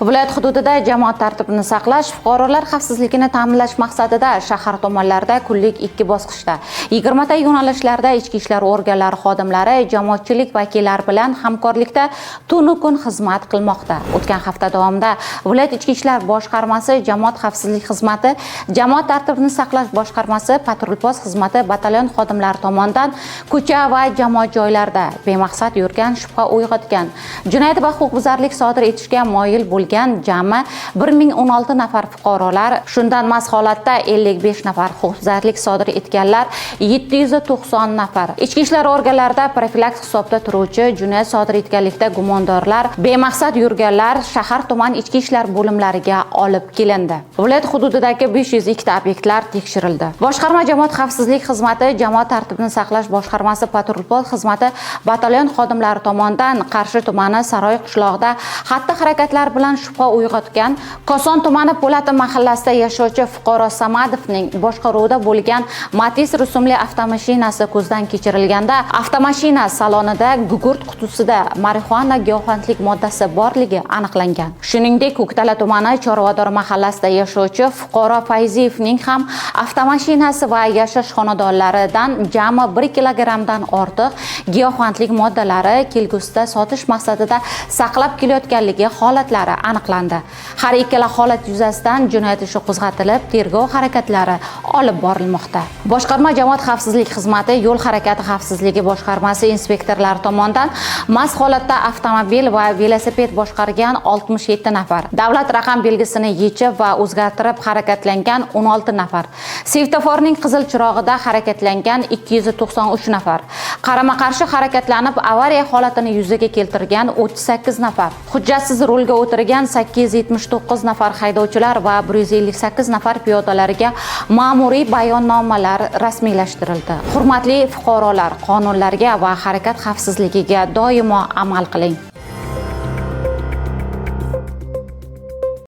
Viloyat hududida jamoat tartibini saqlash, fuqarolar xavfsizligini ta'minlash maqsadida shahar tomonlarida kunlik 2 bosqichda 20 ta yo'nalishlarda ichki ishlar organlari xodimlari jamoatchilik vakillari bilan hamkorlikda tunu kun xizmat qilmoqda. O'tgan hafta davomida viloyat ichki ishlar boshqarmasi, jamoat xavfsizlik xizmati, jamoat tartibini saqlash boshqarmasi, patrul-post xizmati batalyon xodimlari tomonidan ko'cha va jamoat joylarida bemaqsad yurgan, shubha uyg'otgan, jinoyat va huquqbuzarlik sodir etishga moyil bo'lgan jami 1016 nafar fuqarolar, shundan mast holatda 55 nafar huquqbuzarlik sodir etganlar, 790 nafar ichki ishlar organlarida profilaks hisobda turuvchi jinoyat sodir etganlikda gumondorlar, bemaqsad yurganlar shahar tuman ichki ishlar bo'limlariga olib kelindi. Viloyat hududidagi 502 ta obyektlar tekshirildi. Boshqarma jamoat xavfsizlik xizmati, jamoat tartibini saqlash boshqarmasi, patrul-post xizmati batalyon xodimlari tomonidan Qarshi tumani Saroy qishlog'ida xatti-harakatlar bilan shubha uyg'otgan Koson tumani Po'latov mahallasida yashovchi fuqaro Samadovning boshqaruvida bo'lgan Matiz rusumli avtomashinasi ko'zdan kechirilganda, avtomashina salonida gugurt qutisida marixuana giyohvandlik moddasi borligi aniqlangan. Shuningdek, Ko'ktala tumani Chorvador mahallasida yashovchi fuqaro Fayziyevning ham avtomashinasi va yashash xonadonlaridan jami 1 kilogramdan ortiq giyohvandlik moddalari kelgusida sotish maqsadida saqlab kelayotganligi holatlari aniqlandi. Har ikkala holat yuzasidan jinoyat ishi qo'zg'atilib, tergov harakatlari olib borilmoqda. Boshqarma jamoat xavfsizlik xizmati, yo'l harakati xavfsizligi boshqarmasi inspektorlari tomonidan mast holatda avtomobil va velosiped boshqargan 67 nafar, davlat raqam belgisini yechib va o'zgartirib harakatlangan 16 nafar, svetoforning qizil chirog'ida harakatlangan 293 nafar, qarama-qarshi harakatlanib avariya holatini yuzaga keltirgan 38 nafar, hujjatsiz rulga o'tirgan 879 nafar haydovchilar va 158 nafar piyodalarga ma'muriy bayonnomalar rasmiylashtirildi. Hurmatli fuqarolar, qonunlarga va harakat xavfsizligiga doimo amal qiling.